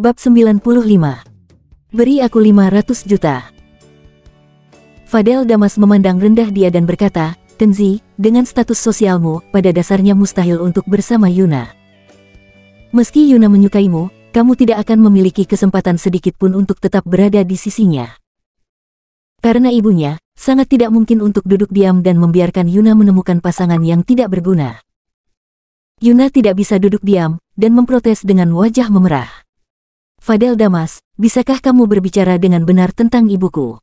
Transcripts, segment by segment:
Bab 95. Beri aku 500 juta. Fadel Damas memandang rendah dia dan berkata, Kenzi, dengan status sosialmu, pada dasarnya mustahil untuk bersama Yuna. Meski Yuna menyukaimu, kamu tidak akan memiliki kesempatan sedikit pun untuk tetap berada di sisinya. Karena ibunya, sangat tidak mungkin untuk duduk diam dan membiarkan Yuna menemukan pasangan yang tidak berguna. Yuna tidak bisa duduk diam, dan memprotes dengan wajah memerah. Fadel Damas, bisakah kamu berbicara dengan benar tentang ibuku?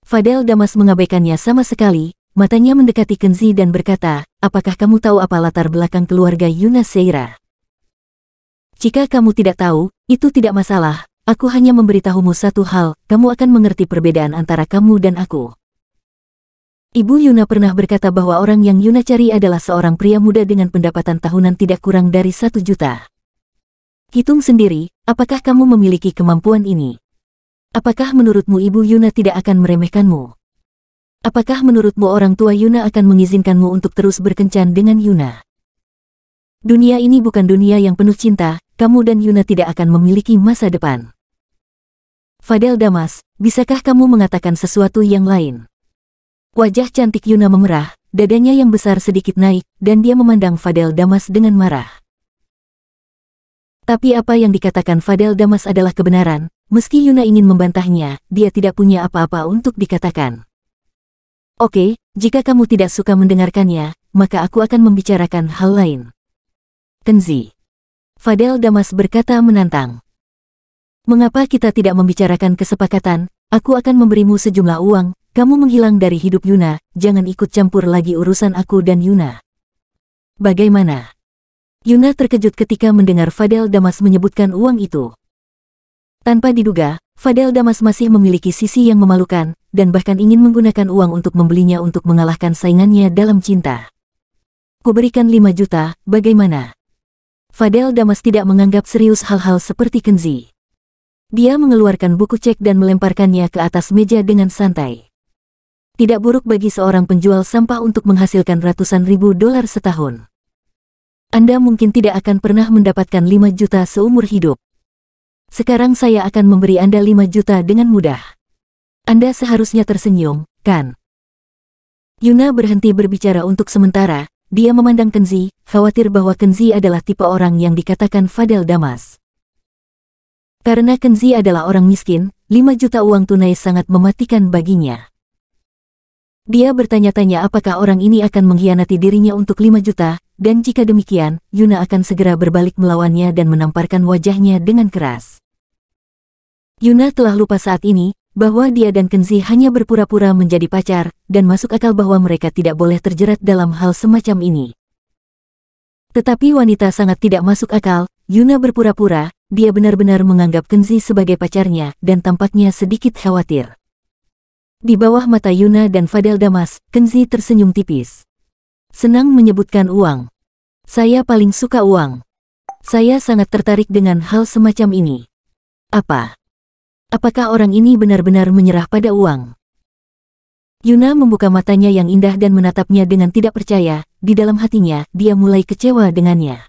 Fadel Damas mengabaikannya sama sekali, matanya mendekati Kenzi dan berkata, apakah kamu tahu apa latar belakang keluarga Yuna Seira? Jika kamu tidak tahu, itu tidak masalah, aku hanya memberitahumu satu hal, kamu akan mengerti perbedaan antara kamu dan aku. Ibu Yuna pernah berkata bahwa orang yang Yuna cari adalah seorang pria muda dengan pendapatan tahunan tidak kurang dari 1 juta. Hitung sendiri, apakah kamu memiliki kemampuan ini? Apakah menurutmu ibu Yuna tidak akan meremehkanmu? Apakah menurutmu orang tua Yuna akan mengizinkanmu untuk terus berkencan dengan Yuna? Dunia ini bukan dunia yang penuh cinta, kamu dan Yuna tidak akan memiliki masa depan. Fadel Damas, bisakah kamu mengatakan sesuatu yang lain? Wajah cantik Yuna memerah, dadanya yang besar sedikit naik, dan dia memandang Fadel Damas dengan marah. Tapi apa yang dikatakan Fadel Damas adalah kebenaran, meski Yuna ingin membantahnya, dia tidak punya apa-apa untuk dikatakan. Oke, jika kamu tidak suka mendengarkannya, maka aku akan membicarakan hal lain. Kenzi. Fadel Damas berkata menantang. Mengapa kita tidak membicarakan kesepakatan? Aku akan memberimu sejumlah uang, kamu menghilang dari hidup Yuna, jangan ikut campur lagi urusan aku dan Yuna. Bagaimana? Yuna terkejut ketika mendengar Fadel Damas menyebutkan uang itu. Tanpa diduga, Fadel Damas masih memiliki sisi yang memalukan, dan bahkan ingin menggunakan uang untuk membelinya untuk mengalahkan saingannya dalam cinta. Kuberikan 5 juta, bagaimana? Fadel Damas tidak menganggap serius hal-hal seperti Kenzi. Dia mengeluarkan buku cek dan melemparkannya ke atas meja dengan santai. Tidak buruk bagi seorang penjual sampah untuk menghasilkan ratusan ribu dolar setahun. Anda mungkin tidak akan pernah mendapatkan 5 juta seumur hidup. Sekarang saya akan memberi Anda 5 juta dengan mudah. Anda seharusnya tersenyum, kan? Yuna berhenti berbicara untuk sementara, dia memandang Kenzi, khawatir bahwa Kenzi adalah tipe orang yang dikatakan Fadel Damas. Karena Kenzi adalah orang miskin, 5 juta uang tunai sangat mematikan baginya. Dia bertanya-tanya apakah orang ini akan mengkhianati dirinya untuk 5 juta, dan jika demikian, Yuna akan segera berbalik melawannya dan menamparkan wajahnya dengan keras. Yuna telah lupa saat ini, bahwa dia dan Kenzi hanya berpura-pura menjadi pacar, dan masuk akal bahwa mereka tidak boleh terjerat dalam hal semacam ini. Tetapi wanita sangat tidak masuk akal, Yuna berpura-pura, dia benar-benar menganggap Kenzi sebagai pacarnya, dan tampaknya sedikit khawatir. Di bawah mata Yuna dan Fadel Damas, Kenzi tersenyum tipis. Senang menyebutkan uang. Saya paling suka uang. Saya sangat tertarik dengan hal semacam ini. Apa? Apakah orang ini benar-benar menyerah pada uang? Yuna membuka matanya yang indah dan menatapnya dengan tidak percaya, di dalam hatinya, dia mulai kecewa dengannya.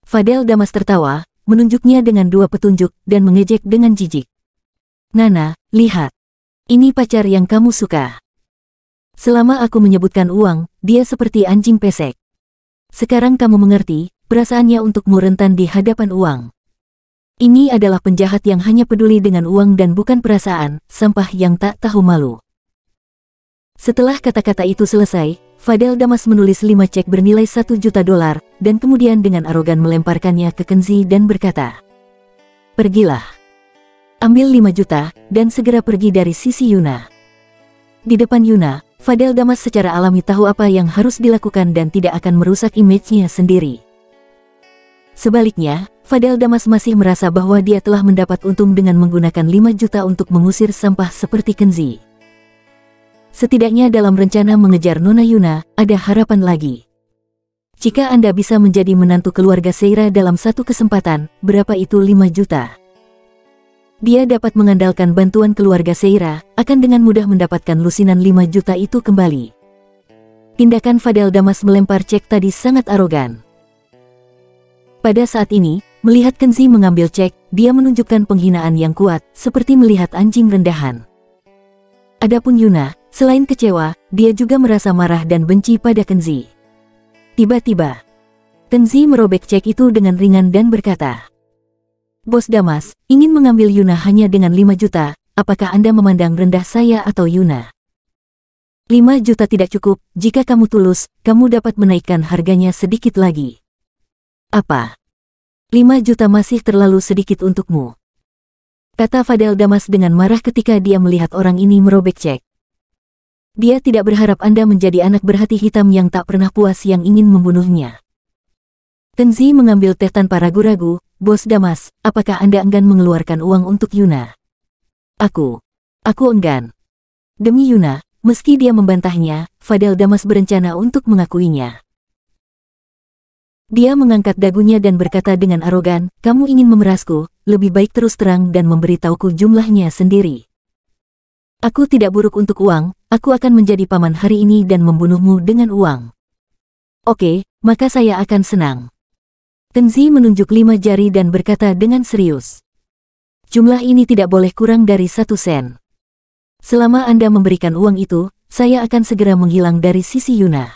Fadel Damas tertawa, menunjuknya dengan 2 petunjuk, dan mengejek dengan jijik. Nana, lihat. Ini pacar yang kamu suka. Selama aku menyebutkan uang, dia seperti anjing pesek. Sekarang kamu mengerti, perasaannya untukmu rentan di hadapan uang. Ini adalah penjahat yang hanya peduli dengan uang dan bukan perasaan, sampah yang tak tahu malu. Setelah kata-kata itu selesai, Fadel Damas menulis 5 cek bernilai 1 juta dolar, dan kemudian dengan arogan melemparkannya ke Kenzi dan berkata, pergilah. Ambil 5 juta, dan segera pergi dari sisi Yuna. Di depan Yuna, Fadel Damas secara alami tahu apa yang harus dilakukan dan tidak akan merusak image-nya sendiri. Sebaliknya, Fadel Damas masih merasa bahwa dia telah mendapat untung dengan menggunakan 5 juta untuk mengusir sampah seperti Kenzi. Setidaknya dalam rencana mengejar Nona Yuna, ada harapan lagi. Jika Anda bisa menjadi menantu keluarga Seira dalam satu kesempatan, berapa itu 5 juta? Dia dapat mengandalkan bantuan keluarga Seira, akan dengan mudah mendapatkan lusinan 5 juta itu kembali. Tindakan Fadel Damas melempar cek tadi sangat arogan. Pada saat ini, Melihat Kenzi mengambil cek, dia menunjukkan penghinaan yang kuat, seperti melihat anjing rendahan. Adapun Yuna, selain kecewa, dia juga merasa marah dan benci pada Kenzi. Tiba-tiba, Kenzi merobek cek itu dengan ringan dan berkata, "Bos Damas, ingin mengambil Yuna hanya dengan 5 juta, apakah Anda memandang rendah saya atau Yuna? 5 juta tidak cukup, jika kamu tulus, kamu dapat menaikkan harganya sedikit lagi." "Apa? 5 juta masih terlalu sedikit untukmu?" kata Fadel Damas dengan marah ketika dia melihat orang ini merobek cek. Dia tidak berharap Anda menjadi anak berhati hitam yang tak pernah puas yang ingin membunuhnya. Kenzi mengambil teh tanpa ragu-ragu. "Bos Damas, apakah Anda enggan mengeluarkan uang untuk Yuna?" Aku enggan." Demi Yuna, meski dia membantahnya, Fadel Damas berencana untuk mengakuinya. Dia mengangkat dagunya dan berkata dengan arogan, "Kamu ingin memerasku, lebih baik terus terang dan memberitahuku jumlahnya sendiri. Aku tidak buruk untuk uang, aku akan menjadi paman hari ini dan membunuhmu dengan uang." "Oke, maka saya akan senang." Kenzi menunjuk 5 jari dan berkata dengan serius, "Jumlah ini tidak boleh kurang dari 1 sen. Selama Anda memberikan uang itu, saya akan segera menghilang dari sisi Yuna."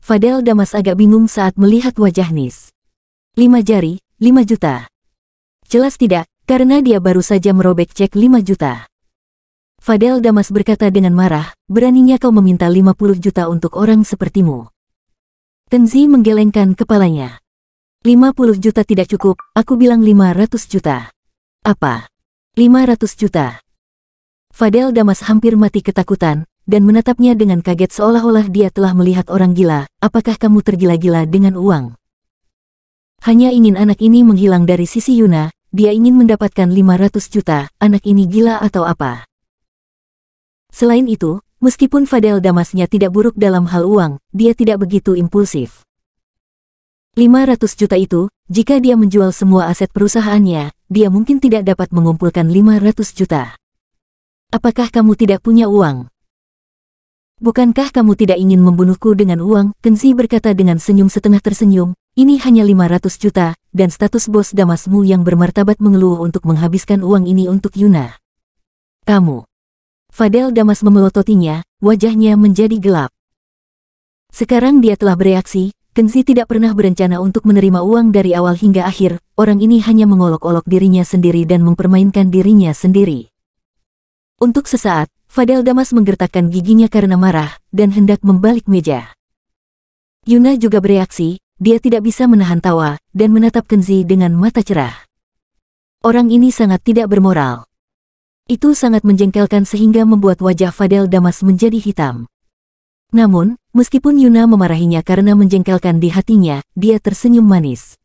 Fadel Damas agak bingung saat melihat wajah Nis. 5 jari, 5 juta. Jelas tidak, karena dia baru saja merobek cek 5 juta. Fadel Damas berkata dengan marah, "Beraninya kau meminta 50 juta untuk orang sepertimu?" Kenzi menggelengkan kepalanya. 50 juta tidak cukup, aku bilang 500 juta. "Apa? 500 juta? Fadel Damas hampir mati ketakutan, dan menatapnya dengan kaget seolah-olah dia telah melihat orang gila. "Apakah kamu tergila-gila dengan uang? Hanya ingin anak ini menghilang dari sisi Yuna, dia ingin mendapatkan 500 juta, anak ini gila atau apa?" Selain itu, meskipun Fadel Damasnya tidak buruk dalam hal uang, dia tidak begitu impulsif. 500 juta itu, jika dia menjual semua aset perusahaannya, dia mungkin tidak dapat mengumpulkan 500 juta. "Apakah kamu tidak punya uang? Bukankah kamu tidak ingin membunuhku dengan uang?" Kenzi berkata dengan senyum setengah tersenyum, "Ini hanya 500 juta, dan status bos Damasmu yang bermartabat mengeluh untuk menghabiskan uang ini untuk Yuna. Kamu..." Fadel Damas memelototinya, wajahnya menjadi gelap. Sekarang dia telah bereaksi. Kenzi tidak pernah berencana untuk menerima uang dari awal hingga akhir, orang ini hanya mengolok-olok dirinya sendiri dan mempermainkan dirinya sendiri. Untuk sesaat, Fadel Damas menggertakkan giginya karena marah, dan hendak membalik meja. Yuna juga bereaksi, dia tidak bisa menahan tawa, dan menatap Kenzi dengan mata cerah. Orang ini sangat tidak bermoral. Itu sangat menjengkelkan sehingga membuat wajah Fadel Damas menjadi hitam. Namun, meskipun Yuna memarahinya karena menjengkelkan di hatinya, dia tersenyum manis.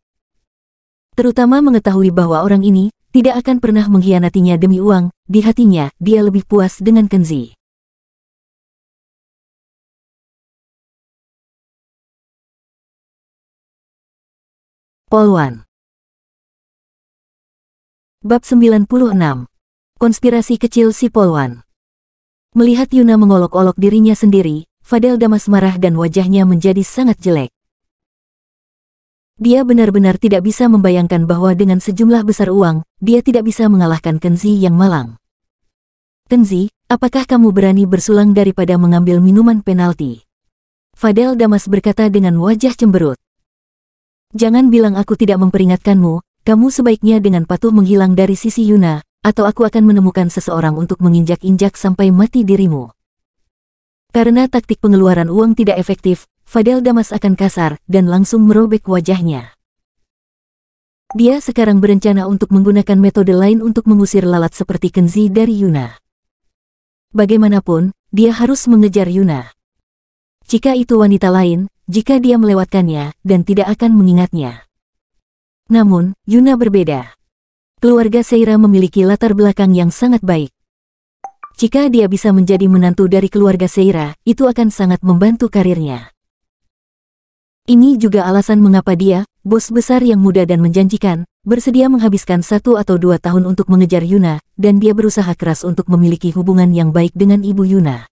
Terutama mengetahui bahwa orang ini tidak akan pernah mengkhianatinya demi uang, di hatinya dia lebih puas dengan Kenzi. Polwan. Bab 96. Konspirasi kecil si Polwan. Melihat Yuna mengolok-olok dirinya sendiri, Fadel Damas marah dan wajahnya menjadi sangat jelek. Dia benar-benar tidak bisa membayangkan bahwa dengan sejumlah besar uang, dia tidak bisa mengalahkan Kenzi yang malang. "Kenzi, apakah kamu berani bersulang daripada mengambil minuman penalti?" Fadel Damas berkata dengan wajah cemberut. "Jangan bilang aku tidak memperingatkanmu, kamu sebaiknya dengan patuh menghilang dari sisi Yuna, atau aku akan menemukan seseorang untuk menginjak-injak sampai mati dirimu." Karena taktik pengeluaran uang tidak efektif, Fadel Damas akan kasar dan langsung merobek wajahnya. Dia sekarang berencana untuk menggunakan metode lain untuk mengusir lalat seperti Kenzi dari Yuna. Bagaimanapun, dia harus mengejar Yuna. Jika itu wanita lain, jika dia melewatkannya dan tidak akan mengingatnya. Namun, Yuna berbeda. Keluarga Seira memiliki latar belakang yang sangat baik. Jika dia bisa menjadi menantu dari keluarga Seira, itu akan sangat membantu karirnya. Ini juga alasan mengapa dia, bos besar yang muda dan menjanjikan, bersedia menghabiskan 1 atau 2 tahun untuk mengejar Yuna, dan dia berusaha keras untuk memiliki hubungan yang baik dengan ibu Yuna.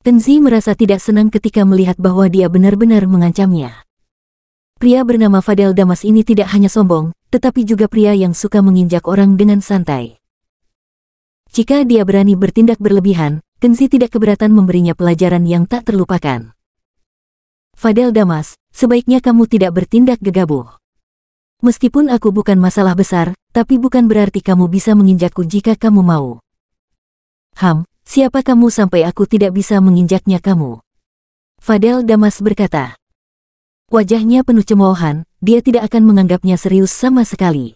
Kenzi merasa tidak senang ketika melihat bahwa dia benar-benar mengancamnya. Pria bernama Fadel Damas ini tidak hanya sombong, tetapi juga pria yang suka menginjak orang dengan santai. Jika dia berani bertindak berlebihan, Kenzi tidak keberatan memberinya pelajaran yang tak terlupakan. Fadel Damas, sebaiknya kamu tidak bertindak gegabah. Meskipun aku bukan masalah besar, tapi bukan berarti kamu bisa menginjakku jika kamu mau. Siapa kamu sampai aku tidak bisa menginjaknya kamu? Fadel Damas berkata. Wajahnya penuh cemoohan, dia tidak akan menganggapnya serius sama sekali.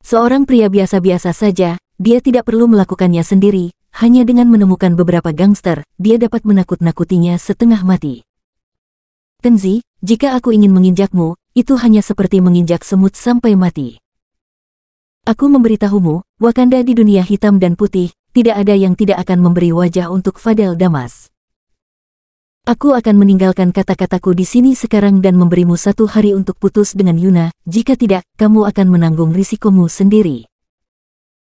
Seorang pria biasa-biasa saja, dia tidak perlu melakukannya sendiri, hanya dengan menemukan beberapa gangster, dia dapat menakut-nakutinya setengah mati. Kenzi, jika aku ingin menginjakmu, itu hanya seperti menginjak semut sampai mati. Aku memberitahumu, Wakanda di dunia hitam dan putih, tidak ada yang tidak akan memberi wajah untuk Fadel Damas. Aku akan meninggalkan kata-kataku di sini sekarang dan memberimu 1 hari untuk putus dengan Yuna, jika tidak, kamu akan menanggung risikomu sendiri.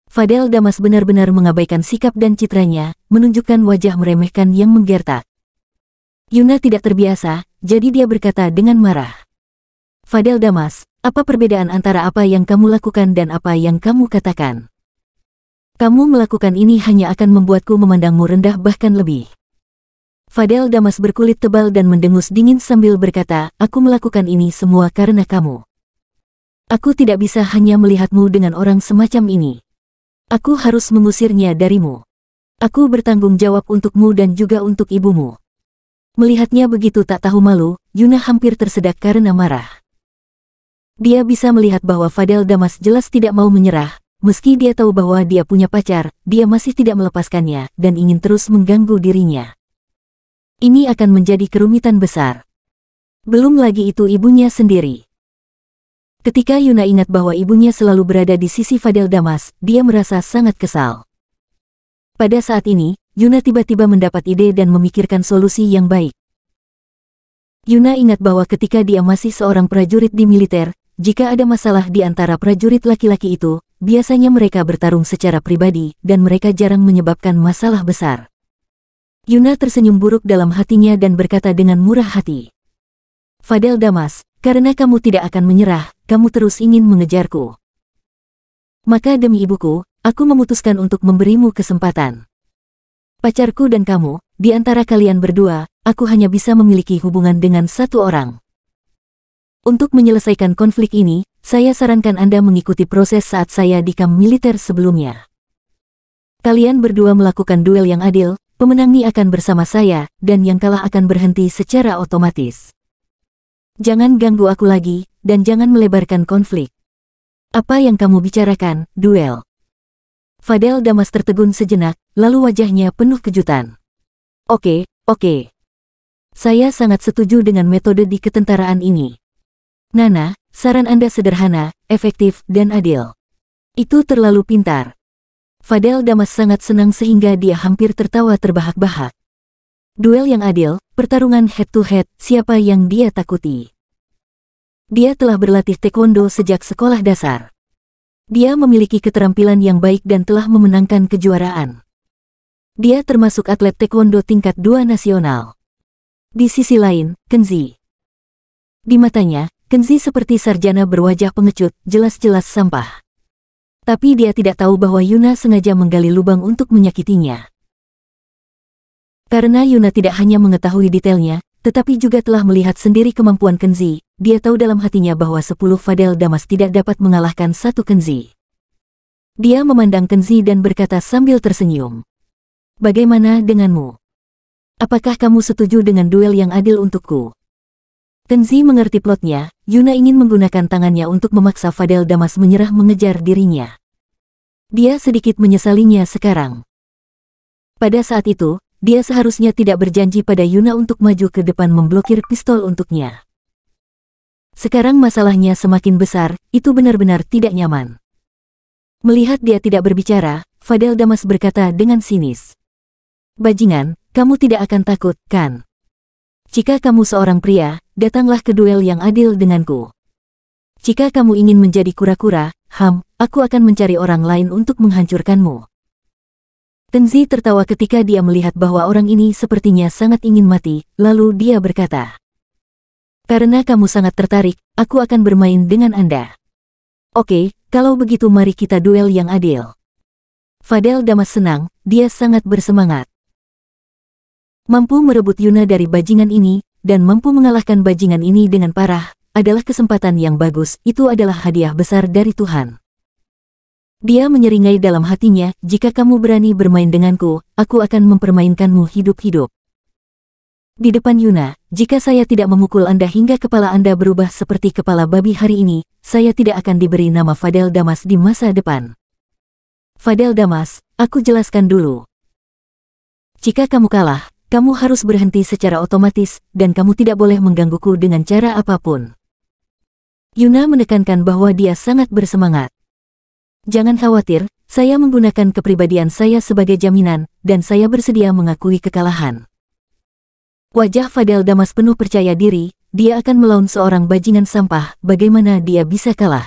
Fadel Damas benar-benar mengabaikan sikap dan citranya, menunjukkan wajah meremehkan yang menggertak. Yuna tidak terbiasa, jadi dia berkata dengan marah. Fadel Damas, apa perbedaan antara apa yang kamu lakukan dan apa yang kamu katakan? Kamu melakukan ini hanya akan membuatku memandangmu rendah bahkan lebih. Fadel Damas berkulit tebal dan mendengus dingin sambil berkata, aku melakukan ini semua karena kamu. Aku tidak bisa hanya melihatmu dengan orang semacam ini. Aku harus mengusirnya darimu. Aku bertanggung jawab untukmu dan juga untuk ibumu. Melihatnya begitu tak tahu malu, Yuna hampir tersedak karena marah. Dia bisa melihat bahwa Fadel Damas jelas tidak mau menyerah, meski dia tahu bahwa dia punya pacar, dia masih tidak melepaskannya dan ingin terus mengganggu dirinya. Ini akan menjadi kerumitan besar. Belum lagi itu ibunya sendiri. Ketika Yuna ingat bahwa ibunya selalu berada di sisi Fadel Damas, dia merasa sangat kesal. Pada saat ini, Yuna tiba-tiba mendapat ide dan memikirkan solusi yang baik. Yuna ingat bahwa ketika dia masih seorang prajurit di militer, jika ada masalah di antara prajurit laki-laki itu, biasanya mereka bertarung secara pribadi dan mereka jarang menyebabkan masalah besar. Yuna tersenyum buruk dalam hatinya dan berkata dengan murah hati. Fadel Damas, karena kamu tidak akan menyerah, kamu terus ingin mengejarku. Maka demi ibuku, aku memutuskan untuk memberimu kesempatan. Pacarku dan kamu, di antara kalian berdua, aku hanya bisa memiliki hubungan dengan 1 orang. Untuk menyelesaikan konflik ini, saya sarankan Anda mengikuti proses saat saya di kamp militer sebelumnya. Kalian berdua melakukan duel yang adil, pemenang akan bersama saya, dan yang kalah akan berhenti secara otomatis. Jangan ganggu aku lagi, dan jangan melebarkan konflik. Apa yang kamu bicarakan, duel? Fadel Damas tertegun sejenak, lalu wajahnya penuh kejutan. Oke. Saya sangat setuju dengan metode di ketentaraan ini. Nana, saran Anda sederhana, efektif, dan adil. Itu terlalu pintar. Fadel Damas sangat senang sehingga dia hampir tertawa terbahak-bahak. Duel yang adil, pertarungan head-to-head, siapa yang dia takuti? Dia telah berlatih taekwondo sejak sekolah dasar. Dia memiliki keterampilan yang baik dan telah memenangkan kejuaraan. Dia termasuk atlet taekwondo tingkat 2 nasional. Di sisi lain, Kenzi. Di matanya, Kenzi seperti sarjana berwajah pengecut, jelas-jelas sampah. Tapi dia tidak tahu bahwa Yuna sengaja menggali lubang untuk menyakitinya. Karena Yuna tidak hanya mengetahui detailnya, tetapi juga telah melihat sendiri kemampuan Kenzi, dia tahu dalam hatinya bahwa 10 Fadel Damas tidak dapat mengalahkan 1 Kenzi. Dia memandang Kenzi dan berkata sambil tersenyum. Bagaimana denganmu? Apakah kamu setuju dengan duel yang adil untukku? Kenzi mengerti plotnya, Yuna ingin menggunakan tangannya untuk memaksa Fadel Damas menyerah mengejar dirinya. Dia sedikit menyesalinya sekarang. Pada saat itu, dia seharusnya tidak berjanji pada Yuna untuk maju ke depan memblokir pistol untuknya. Sekarang masalahnya semakin besar, itu benar-benar tidak nyaman. Melihat dia tidak berbicara, Fadel Damas berkata dengan sinis. Bajingan, kamu tidak akan takut, kan? Jika kamu seorang pria, datanglah ke duel yang adil denganku. Jika kamu ingin menjadi kura-kura, aku akan mencari orang lain untuk menghancurkanmu. Kenzi tertawa ketika dia melihat bahwa orang ini sepertinya sangat ingin mati, lalu dia berkata. Karena kamu sangat tertarik, aku akan bermain dengan Anda. Oke, kalau begitu mari kita duel yang adil. Fadel Damas senang, dia sangat bersemangat. Mampu merebut Yuna dari bajingan ini, dan mampu mengalahkan bajingan ini dengan parah, adalah kesempatan yang bagus, itu adalah hadiah besar dari Tuhan. Dia menyeringai dalam hatinya, jika kamu berani bermain denganku, aku akan mempermainkanmu hidup-hidup. Di depan Yuna, jika saya tidak memukul Anda hingga kepala Anda berubah seperti kepala babi hari ini, saya tidak akan diberi nama Fadel Damas di masa depan. Fadel Damas, aku jelaskan dulu. Jika kamu kalah, kamu harus berhenti secara otomatis, dan kamu tidak boleh menggangguku dengan cara apapun. Yuna menekankan bahwa dia sangat bersemangat. Jangan khawatir, saya menggunakan kepribadian saya sebagai jaminan, dan saya bersedia mengakui kekalahan. Wajah Fadel Damas penuh percaya diri, dia akan melawan seorang bajingan sampah, bagaimana dia bisa kalah.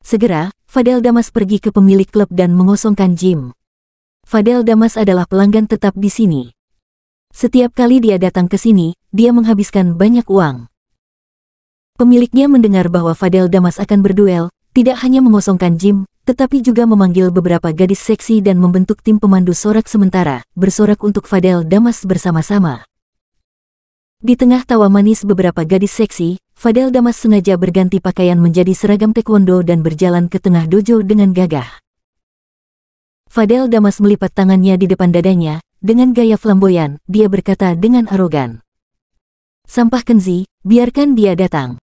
Segera, Fadel Damas pergi ke pemilik klub dan mengosongkan gym. Fadel Damas adalah pelanggan tetap di sini. Setiap kali dia datang ke sini, dia menghabiskan banyak uang. Pemiliknya mendengar bahwa Fadel Damas akan berduel, tidak hanya mengosongkan gym, tetapi juga memanggil beberapa gadis seksi dan membentuk tim pemandu sorak sementara, bersorak untuk Fadel Damas bersama-sama. Di tengah tawa manis beberapa gadis seksi, Fadel Damas sengaja berganti pakaian menjadi seragam taekwondo dan berjalan ke tengah dojo dengan gagah. Fadel Damas melipat tangannya di depan dadanya, dengan gaya flamboyan, dia berkata dengan arogan. Sampah Kenzi, biarkan dia datang.